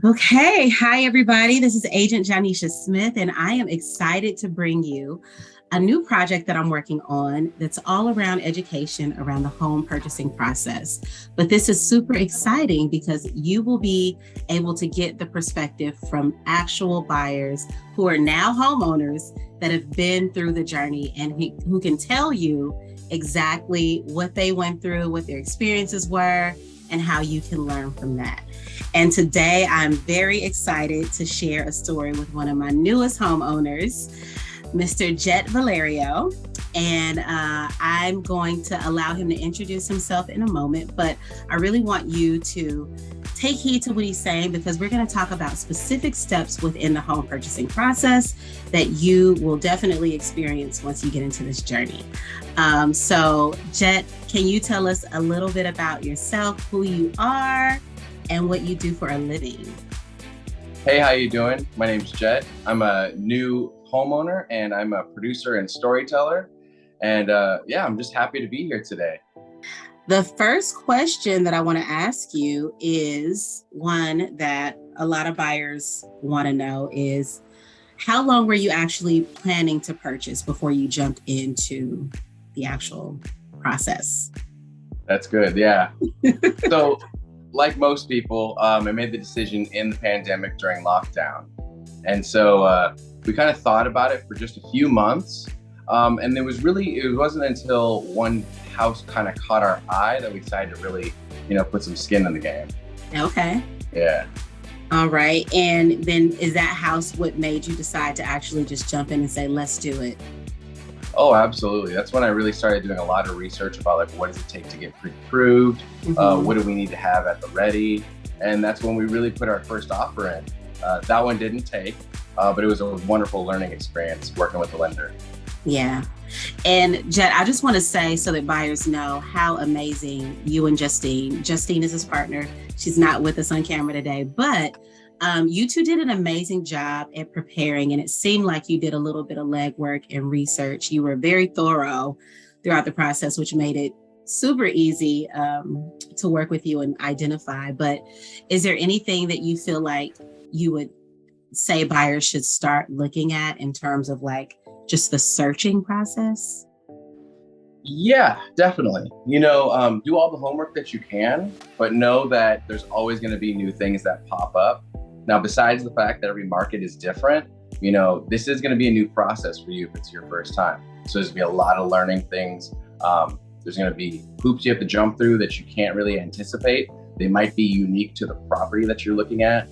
Okay. Hi, everybody. This is Agent Janisha Smith, and I am excited to bring you a new project that I'm working on that's all around education around the home purchasing process. But this is super exciting because you will be able to get the perspective from actual buyers who are now homeowners that have been through the journey and who can tell you exactly what they went through, what their experiences were, and how you can learn from that. And today I'm very excited to share a story with one of my newest homeowners, Mr. Jet Valerio. And I'm going to allow him to introduce himself in a moment, but I really want you to take heed to what he's saying because we're going to talk about specific steps within the home purchasing process that you will definitely experience once you get into this journey. So, Jet, can you tell us a little bit about yourself, who you are, and what you do for a living? Hey, how you doing? My name's Jet. I'm a new homeowner and I'm a producer and storyteller. And yeah, I'm just happy to be here today. The first question that I want to ask you is one that a lot of buyers want to know is how long were you actually planning to purchase before you jumped into the actual process? That's good. Yeah. So, like most people, I made the decision in the pandemic during lockdown. And so we kind of thought about it for just a few months. And it wasn't until one house kind of caught our eye that we decided to really, put some skin in the game. Okay. Yeah. All right. And then is that house what made you decide to actually just jump in and say, let's do it? Oh, absolutely. That's when I really started doing a lot of research about like what does it take to get pre-approved? What do we need to have at the ready? And that's when we really put our first offer in. That one didn't take, but it was a wonderful learning experience working with the lender. Yeah. And Jet, I just want to say so that buyers know how amazing you and Justine is his partner. She's not with us on camera today, but you two did an amazing job at preparing, and it seemed like you did a little bit of legwork and research. You were very thorough throughout the process, which made it super easy to work with you and identify. But is there anything that you feel like you would say buyers should start looking at in terms of like just the searching process? Yeah, definitely. Do all the homework that you can, but know that there's always going to be new things that pop up. Now, besides the fact that every market is different, this is going to be a new process for you if it's your first time. So there's going to be a lot of learning things. There's going to be hoops you have to jump through that you can't really anticipate. They might be unique to the property that you're looking at.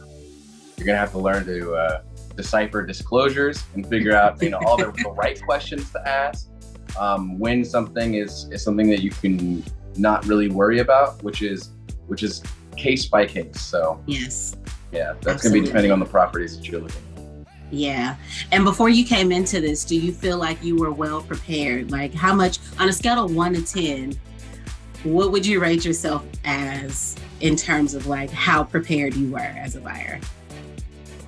You're going to have to learn to decipher disclosures and figure out, all the right questions to ask. When something is something that you can not really worry about, which is case by case. So Yes. yeah, that's going to be depending on the properties that you're looking at. Yeah. And before you came into this, do you feel like you were well prepared? Like how much on a scale of 1 to 10, what would you rate yourself as in terms of like how prepared you were as a buyer?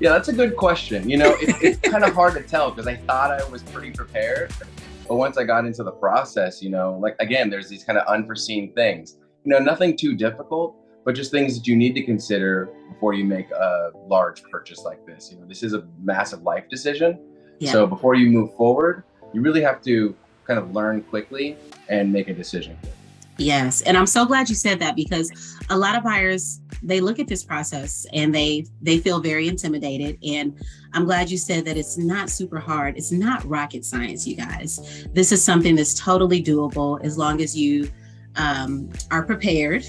Yeah, that's a good question. It's kind of hard to tell because I thought I was pretty prepared. But once I got into the process, like again, there's these kind of unforeseen things, nothing too difficult, but just things that you need to consider before you make a large purchase like this. This is a massive life decision. Yeah. So before you move forward, you really have to kind of learn quickly and make a decision. Yes. And I'm so glad you said that because a lot of buyers, they look at this process and they feel very intimidated. And I'm glad you said that it's not super hard. It's not rocket science, you guys. This is something that's totally doable as long as you are prepared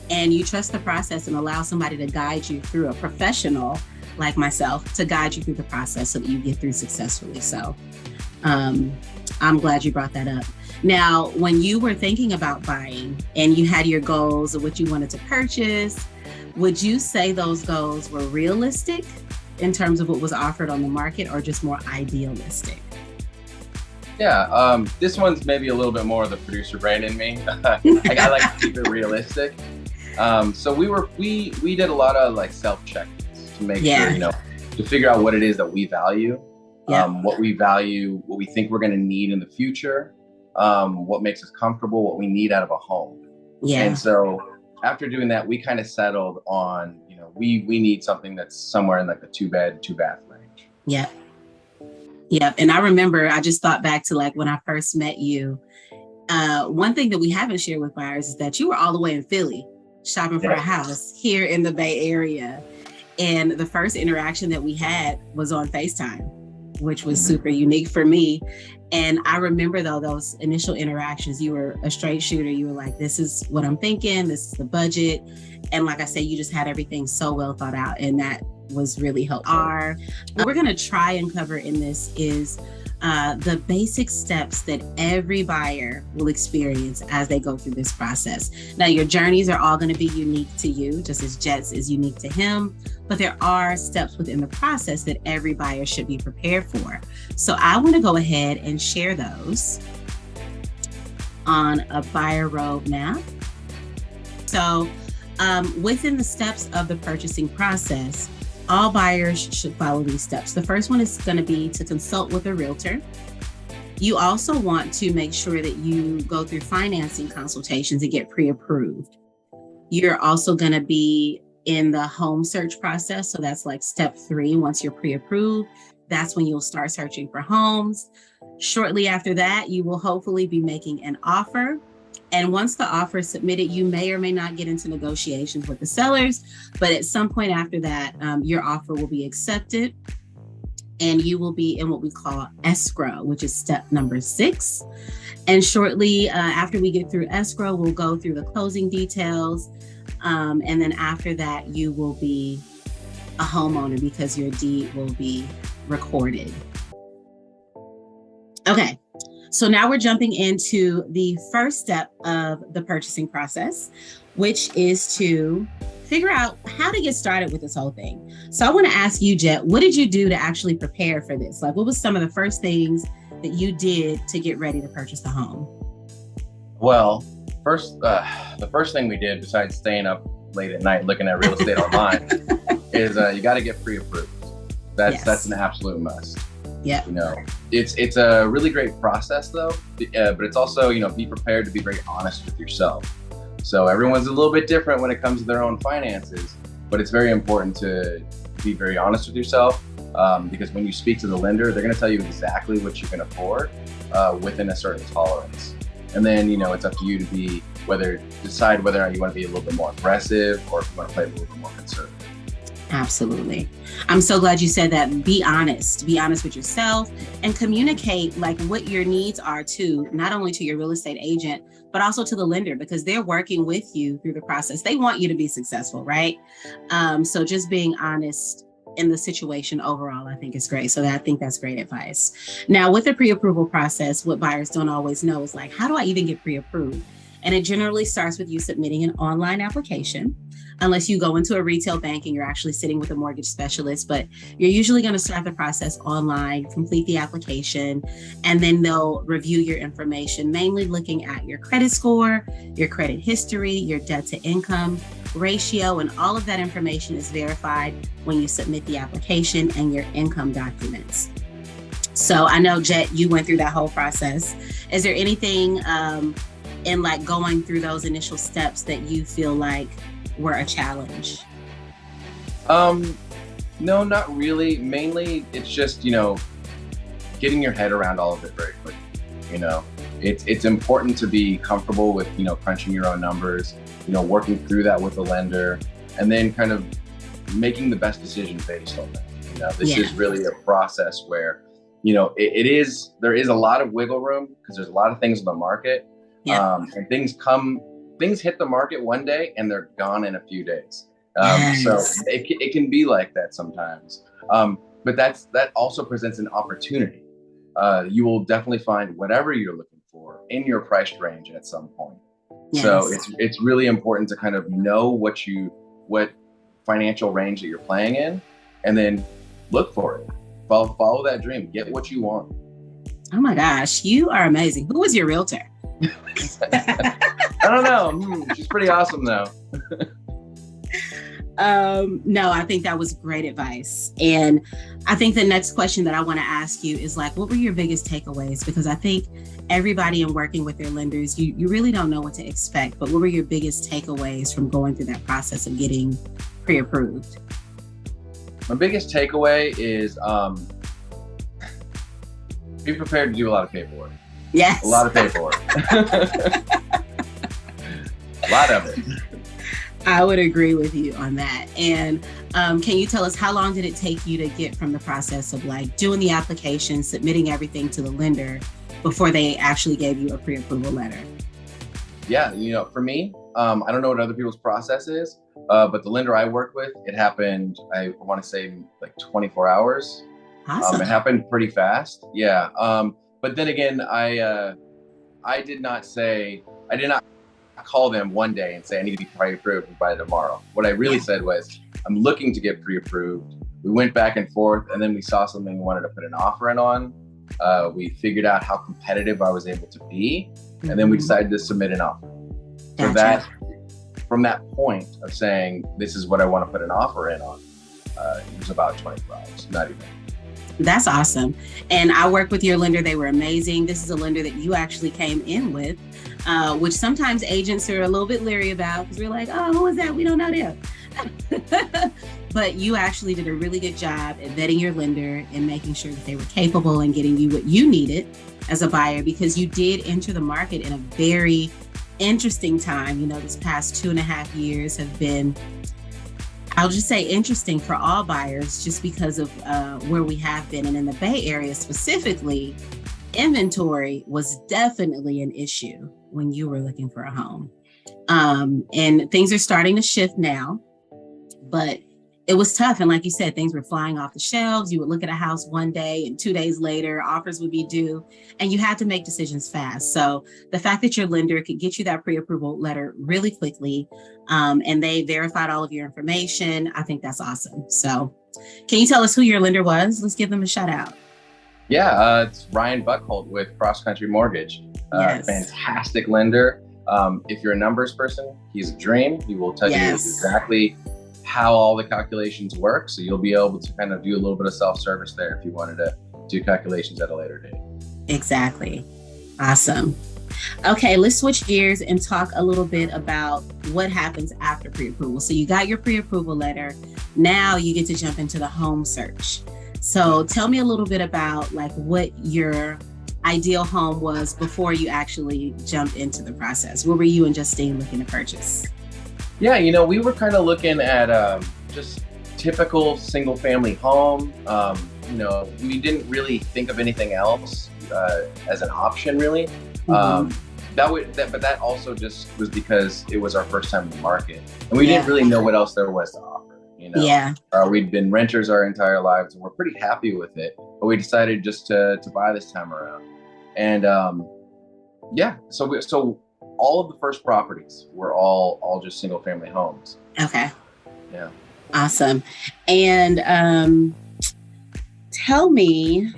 and you trust the process and allow somebody to guide you through, a professional like myself to guide you through the process so that you get through successfully. So I'm glad you brought that up. Now, when you were thinking about buying and you had your goals of what you wanted to purchase, would you say those goals were realistic in terms of what was offered on the market or just more idealistic? Yeah, this one's maybe a little bit more of the producer brain in me. I like to keep it realistic. So we did a lot of like self-check-ins to make sure, to figure out what it is that we value, what we value, what we think we're going to need in the future, what makes us comfortable, what we need out of a home. Yeah. And so after doing that, we kind of settled on, we need something that's somewhere in like the 2-bed, 2-bath range. Yep. Yep. And I remember, I just thought back to like when I first met you. One thing that we haven't shared with buyers is that you were all the way in Philly shopping for a house here in the Bay Area. And the first interaction that we had was on FaceTime, which was super unique for me. And I remember though, those initial interactions, you were a straight shooter. You were like, this is what I'm thinking. This is the budget. And like I said, you just had everything so well thought out. And that was really helpful. What we're going to try and cover in this is the basic steps that every buyer will experience as they go through this process. Now, your journeys are all going to be unique to you, just as Jet's is unique to him, but there are steps within the process that every buyer should be prepared for. So I want to go ahead and share those on a buyer roadmap. So within the steps of the purchasing process, all buyers should follow these steps. The first one is going to be to consult with a realtor. You also want to make sure that you go through financing consultations and get pre-approved. You're also going to be in the home search process. So that's like step 3. Once you're pre-approved, that's when you'll start searching for homes. Shortly after that, you will hopefully be making an offer. And once the offer is submitted, you may or may not get into negotiations with the sellers, but at some point after that, your offer will be accepted and you will be in what we call escrow, which is step number 6. And shortly after we get through escrow, we'll go through the closing details. And then after that, you will be a homeowner because your deed will be recorded. Okay. So now we're jumping into the first step of the purchasing process, which is to figure out how to get started with this whole thing. So I want to ask you, Jet, what did you do to actually prepare for this? Like, what was some of the first things that you did to get ready to purchase the home? Well, the first thing we did, besides staying up late at night looking at real estate online, is you got to get pre-approved. That's an absolute must. Yeah. It's a really great process though, but it's also, be prepared to be very honest with yourself. So everyone's a little bit different when it comes to their own finances, but it's very important to be very honest with yourself because when you speak to the lender, they're going to tell you exactly what you can afford within a certain tolerance. And then, it's up to you to decide whether or not you want to be a little bit more aggressive or if you want to play a little bit more conservative. Absolutely. I'm so glad you said that. Be honest with yourself and communicate like what your needs are to not only to your real estate agent, but also to the lender because they're working with you through the process. They want you to be successful, right? So just being honest in the situation overall, I think is great. So I think that's great advice. Now with the pre-approval process, what buyers don't always know is like, how do I even get pre-approved? And it generally starts with you submitting an online application, unless you go into a retail bank and you're actually sitting with a mortgage specialist, but you're usually going to start the process online, complete the application, and then they'll review your information, mainly looking at your credit score, your credit history, your debt to income ratio, and all of that information is verified when you submit the application and your income documents. So I know, Jet, you went through that whole process. Is there anything in like going through those initial steps that you feel like were a challenge? No, not really. Mainly it's just, getting your head around all of it very quickly. It's important to be comfortable with, crunching your own numbers, working through that with the lender and then kind of making the best decision based on that. This is really a process where, there is a lot of wiggle room because there's a lot of things in the market. And things hit the market one day and they're gone in a few days. So it can be like that sometimes. But that also presents an opportunity. You will definitely find whatever you're looking for in your price range at some point. Yes. So it's really important to kind of know what financial range that you're playing in and then look for it. Follow that dream. Get what you want. Oh my gosh, you are amazing. Who was your realtor? I don't know. She's pretty awesome though. No, I think that was great advice. And I think the next question that I want to ask you is like, what were your biggest takeaways? Because I think everybody in working with their lenders, you really don't know what to expect, but what were your biggest takeaways from going through that process of getting pre-approved? My biggest takeaway is be prepared to do a lot of paperwork. Yes. A lot of paperwork. A lot of it. I would agree with you on that. And can you tell us how long did it take you to get from the process of like doing the application, submitting everything to the lender before they actually gave you a pre-approval letter? Yeah, for me, I don't know what other people's process is, but the lender I work with, it happened, I want to say like 24 hours. Awesome. It happened pretty fast. Yeah. But then again, I did not call them one day and say, I need to be pre-approved by tomorrow. What I really said was, I'm looking to get pre-approved. We went back and forth, and then we saw something we wanted to put an offer in on. We figured out how competitive I was able to be, and then we decided to submit an offer. Gotcha. So that, from that point of saying, this is what I want to put an offer in on, it was about 24 hours, not even. That's awesome. And I worked with your lender. They were amazing. This is a lender that you actually came in with, which sometimes agents are a little bit leery about because we're like, oh, who is that? We don't know them. But you actually did a really good job at vetting your lender and making sure that they were capable and getting you what you needed as a buyer, because you did enter the market in a very interesting time. This past 2.5 years have been, I'll just say, interesting for all buyers just because of where we have been. And in the Bay Area specifically, inventory was definitely an issue when you were looking for a home. And things are starting to shift now, but it was tough. And like you said, things were flying off the shelves. You would look at a house one day and 2 days later, offers would be due, and you had to make decisions fast. So the fact that your lender could get you that pre-approval letter really quickly, and they verified all of your information, I think that's awesome. So can you tell us who your lender was? Let's give them a shout out. Yeah, it's Ryan Buckhold with Cross Country Mortgage. Yes. Fantastic lender. If you're a numbers person, he's a dream. He will tell you exactly how all the calculations work. So you'll be able to kind of do a little bit of self-service there if you wanted to do calculations at a later date. Exactly. Awesome. Okay, let's switch gears and talk a little bit about what happens after pre-approval. So you got your pre-approval letter. Now you get to jump into the home search. So tell me a little bit about like what your ideal home was before you actually jumped into the process. What were you and Justine looking to purchase? Yeah, we were kind of looking at just typical single family home. We didn't really think of anything else as an option, really. But that also just was because it was our first time in the market, and we didn't really know what else there was to offer. We'd been renters our entire lives, and we're pretty happy with it. But we decided just to buy this time around, and so all of the first properties were all just single family homes. Okay. Yeah. Awesome. And tell me,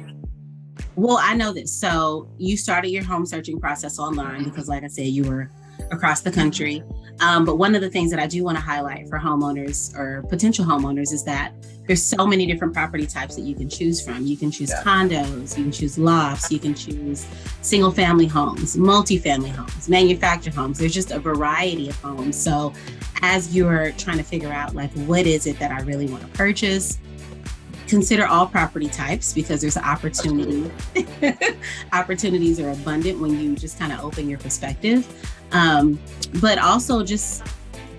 well, I know this. So you started your home searching process online because, like I said, you were across the country. But one of the things that I do want to highlight for homeowners or potential homeowners is that there's so many different property types that you can choose from. You can choose condos, you can choose lofts, you can choose single family homes, multifamily homes, manufactured homes. There's just a variety of homes. So as you're trying to figure out like, what is it that I really want to purchase, consider all property types because there's an opportunity. Opportunities are abundant when you just kind of open your perspective. But also just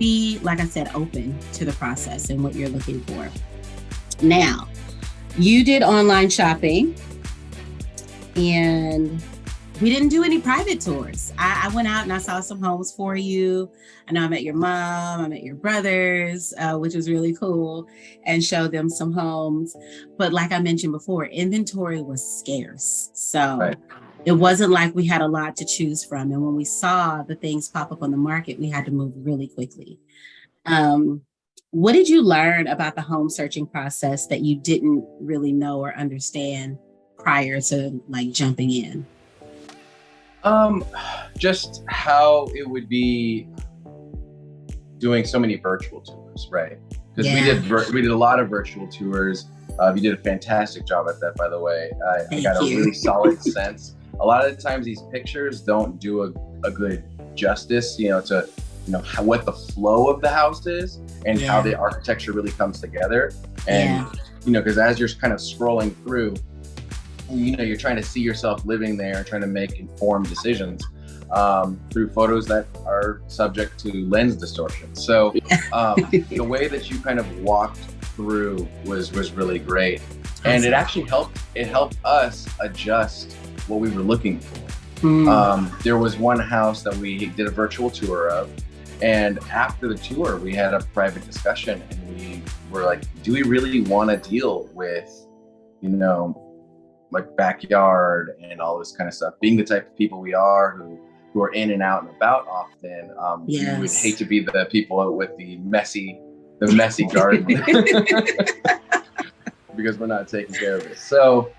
be, like I said, open to the process and what you're looking for. Now, you did online shopping and we didn't do any private tours. I went out and I saw some homes for you. I know I met your mom, I met your brothers, which was really cool, and showed them some homes. But like I mentioned before, inventory was scarce. So it wasn't like we had a lot to choose from. And when we saw the things pop up on the market, we had to move really quickly. What did you learn about the home searching process that you didn't really know or understand prior to like jumping in? Just how it would be doing so many virtual tours, right? because we did a lot of virtual tours. You did a fantastic job at that, by the way. I got a really solid sense. A lot of the times these pictures don't do a good justice, to what the flow of the house is and how the architecture really comes together. And because as you're kind of scrolling through, you're trying to see yourself living there, trying to make informed decisions through photos that are subject to lens distortion. So the way that you kind of walked through was really great, and it actually helped us adjust what we were looking for. There was one house that we did a virtual tour of, and after the tour we had a private discussion, and we were like, do we really want to deal with like backyard and all this kind of stuff, being the type of people we are who are in and out and about often. We would hate to be the people with the messy garden because we're not taking care of it. So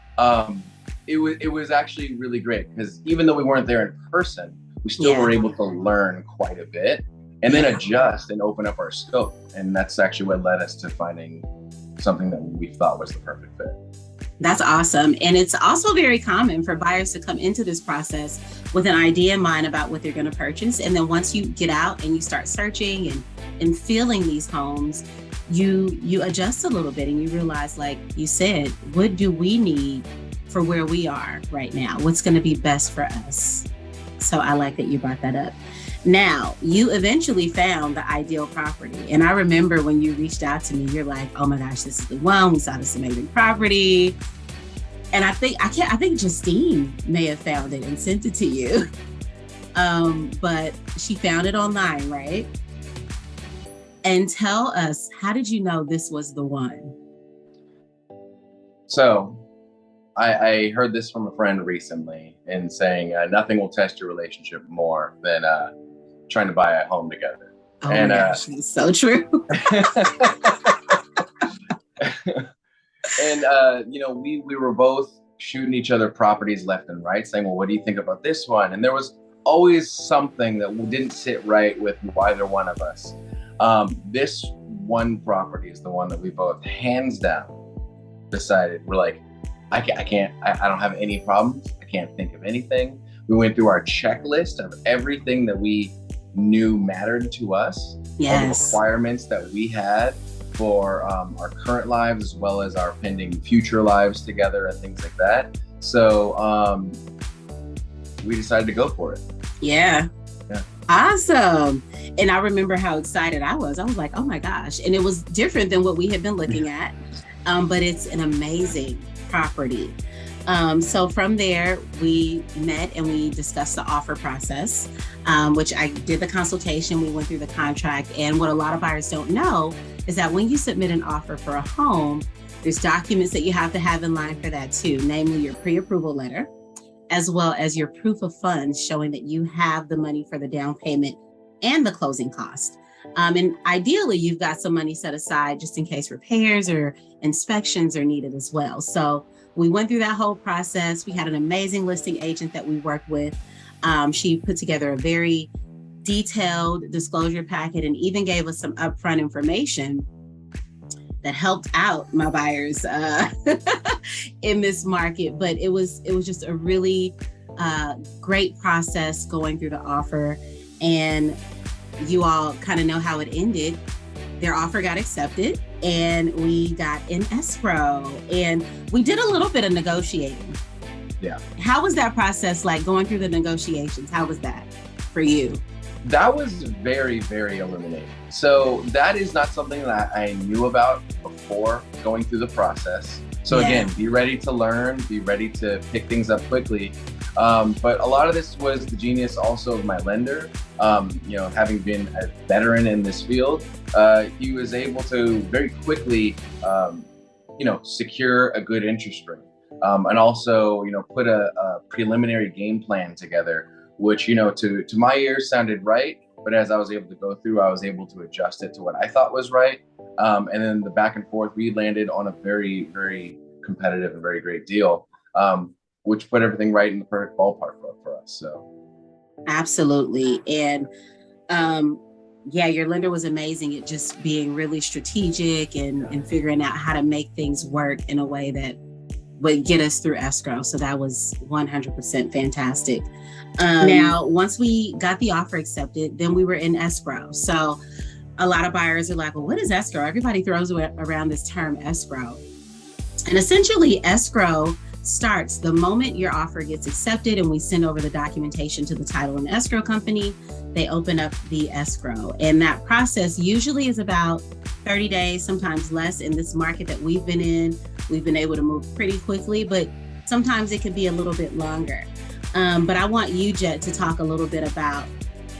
it was actually really great, because even though we weren't there in person, we still were able to learn quite a bit and then adjust and open up our scope. And that's actually what led us to finding something that we thought was the perfect fit. That's awesome. And it's also very common for buyers to come into this process with an idea in mind about what they're going to purchase. And then once you get out and you start searching and feeling these homes, you adjust a little bit and you realize, like you said, what do we need for where we are right now? What's going to be best for us? So I like that you brought that up. Now, you eventually found the ideal property. And I remember when you reached out to me, you're like, oh my gosh, this is the one. We saw this amazing property. And I think Justine may have found it and sent it to you. But she found it online, right? And tell us, how did you know this was the one? So I heard this from a friend recently in saying nothing will test your relationship more than trying to buy a home together. Oh my gosh, it's so true. And we were both shooting each other properties left and right, saying, well, what do you think about this one? And there was always something that didn't sit right with either one of us. This one property is the one that we both hands down decided, we're like, I don't have any problems. I can't think of anything. We went through our checklist of everything that we knew mattered to us, all the requirements that we had for our current lives, as well as our pending future lives together and things like that. So we decided to go for it. Yeah. Awesome. And I remember how excited I was. I was like, oh my gosh. And it was different than what we had been looking at. But it's an amazing property. So from there, we met and we discussed the offer process, which I did the consultation. We went through the contract. And what a lot of buyers don't know is that when you submit an offer for a home, there's documents that you have to have in line for that too, namely your pre-approval letter, as well as your proof of funds showing that you have the money for the down payment and the closing cost. And ideally, you've got some money set aside just in case repairs or inspections are needed as well. So we went through that whole process. We had an amazing listing agent that we worked with. She put together a very detailed disclosure packet and even gave us some upfront information that helped out my buyers in this market. But it was just a really great process going through the offer. And you all kind of know how it ended. Their offer got accepted and we got in escrow and we did a little bit of negotiating. Yeah. How was that process like, going through the negotiations? How was that for you? That was very, very illuminating. So that is not something that I knew about before going through the process. So again, be ready to learn, be ready to pick things up quickly. But a lot of this was the genius also of my lender. Having been a veteran in this field, he was able to very quickly, secure a good interest rate. And also, put a preliminary game plan together, which, to my ears sounded right. But as I was able to go through, I was able to adjust it to what I thought was right. And then the back and forth, we landed on a very, very competitive and very great deal, which put everything right in the perfect ballpark for us. So. Absolutely. And Yeah, your lender was amazing at just being really strategic and figuring out how to make things work in a way that would get us through escrow. So that was 100% fantastic. Now, once we got the offer accepted, then we were in escrow. So a lot of buyers are like, well, what is escrow? Everybody throws around this term escrow. And essentially, escrow starts the moment your offer gets accepted and we send over the documentation to the title and escrow company. They open up the escrow. And that process usually is about 30 days, sometimes less. In this market that we've been in, we've been able to move pretty quickly, but sometimes it can be a little bit longer. But I want you, Jet, to talk a little bit about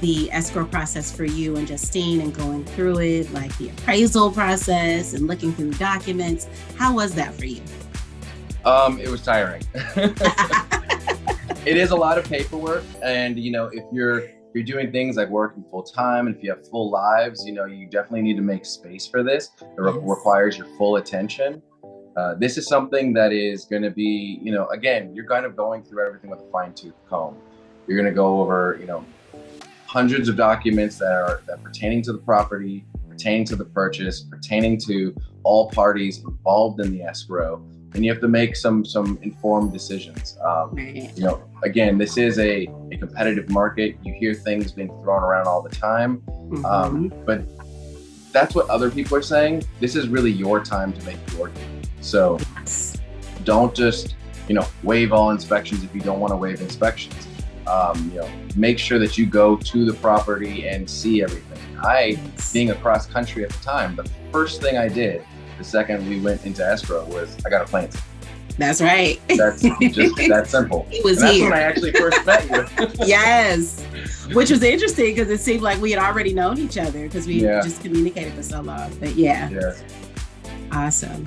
the escrow process for you and Justine and going through it, like the appraisal process and looking through documents. How was that for you? It was tiring. It is a lot of paperwork, and if you're doing things like working full time, and if you have full lives, you definitely need to make space for this. It requires your full attention. This is something that is going to be, again, you're kind of going through everything with a fine-tooth comb. You're going to go over, hundreds of documents that pertaining to the property, pertaining to the purchase, pertaining to all parties involved in the escrow. And you have to make some informed decisions. Again, this is a competitive market. You hear things being thrown around all the time, but that's what other people are saying. This is really your time to make your game. So don't just waive all inspections if you don't want to waive inspections. Make sure that you go to the property and see everything. Being across country at the time, the first thing I did the second we went into escrow was I got a plane ticket. That's right. That's just that simple. He was and that's here. when I actually first met you. Yes. Which was interesting because it seemed like we had already known each other because we just communicated for so long. But yeah. Awesome.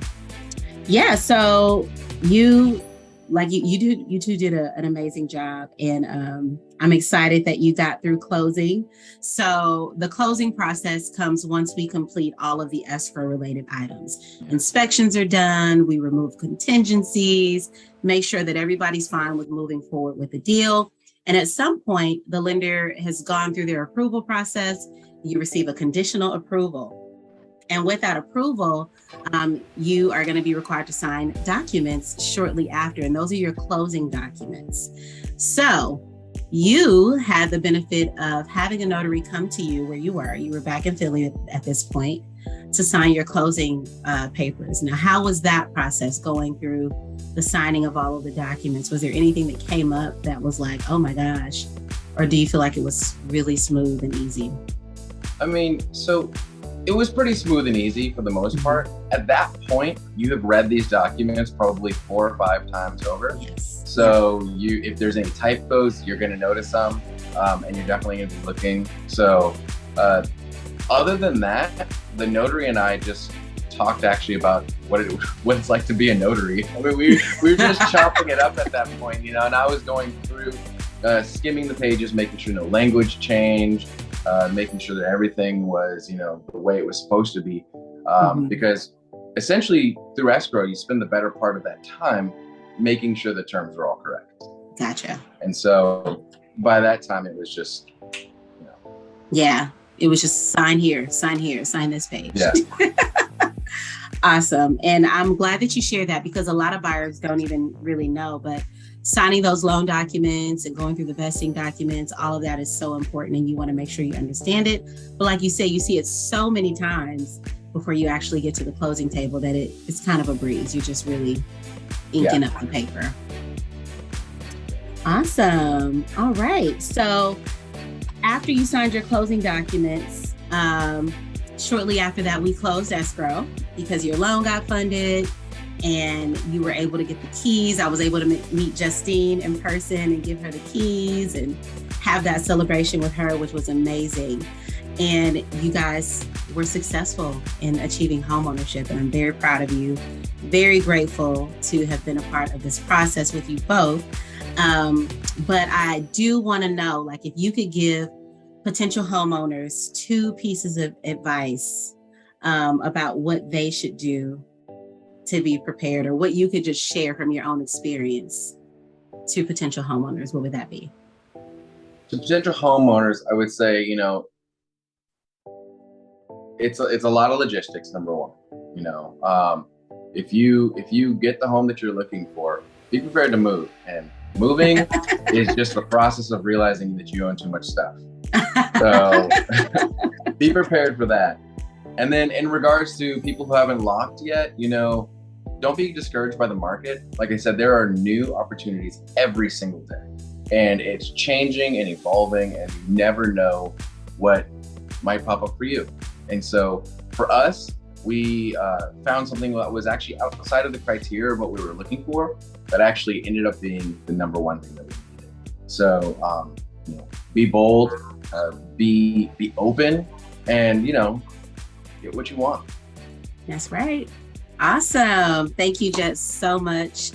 Yeah. So you two did an amazing job, and I'm excited that you got through closing. So the closing process comes once we complete all of the escrow related items. Inspections are done, we remove contingencies, make sure that everybody's fine with moving forward with the deal. And at some point, the lender has gone through their approval process. You receive a conditional approval. And with that approval, you are going to be required to sign documents shortly after. And those are your closing documents. So you had the benefit of having a notary come to you where you were. You were back in Philly at this point to sign your closing papers. Now, how was that process going through the signing of all of the documents? Was there anything that came up that was like, oh my gosh? Or do you feel like it was really smooth and easy? I mean, so it was pretty smooth and easy for the most part. At that point, you have read these documents probably 4 or 5 times over. Yes. So if there's any typos, you're going to notice them, and you're definitely going to be looking. So other than that, the notary and I just talked actually about what it's like to be a notary. I mean, we were just chopping it up at that point, and I was going through, skimming the pages, making sure no language changed, making sure that everything was, the way it was supposed to be. Because essentially through escrow, you spend the better part of that time making sure the terms are all correct. Gotcha. And so by that time, it was just, Yeah, it was just sign here, sign this page. Yeah. Awesome. And I'm glad that you shared that because a lot of buyers don't even really know, but signing those loan documents and going through the vesting documents, all of that is so important and you want to make sure you understand it. But like you say, you see it so many times before you actually get to the closing table that it's kind of a breeze. You're just really inking up the paper. Awesome. All right. So after you signed your closing documents, shortly after that, we closed escrow because your loan got funded and you were able to get the keys. I was able to meet Justine in person and give her the keys and have that celebration with her, which was amazing. And you guys were successful in achieving homeownership. And I'm very proud of you. Very grateful to have been a part of this process with you both. But I do want to know, like, if you could give potential homeowners 2 pieces of advice about what they should do to be prepared, or what you could just share from your own experience to potential homeowners, what would that be? To potential homeowners, I would say, it's a lot of logistics. Number one, you know, if you get the home that you're looking for, be prepared to move. And moving is just the process of realizing that you own too much stuff. So be prepared for that. And then in regards to people who haven't locked yet, you know, don't be discouraged by the market. Like I said, there are new opportunities every single day, and it's changing and evolving, and you never know what might pop up for you. And so for us, we found something that was actually outside of the criteria of what we were looking for, that actually ended up being the number one thing that we needed. So, you know, be bold, be open, and, you know, get what you want. That's right. Awesome. Thank you just so much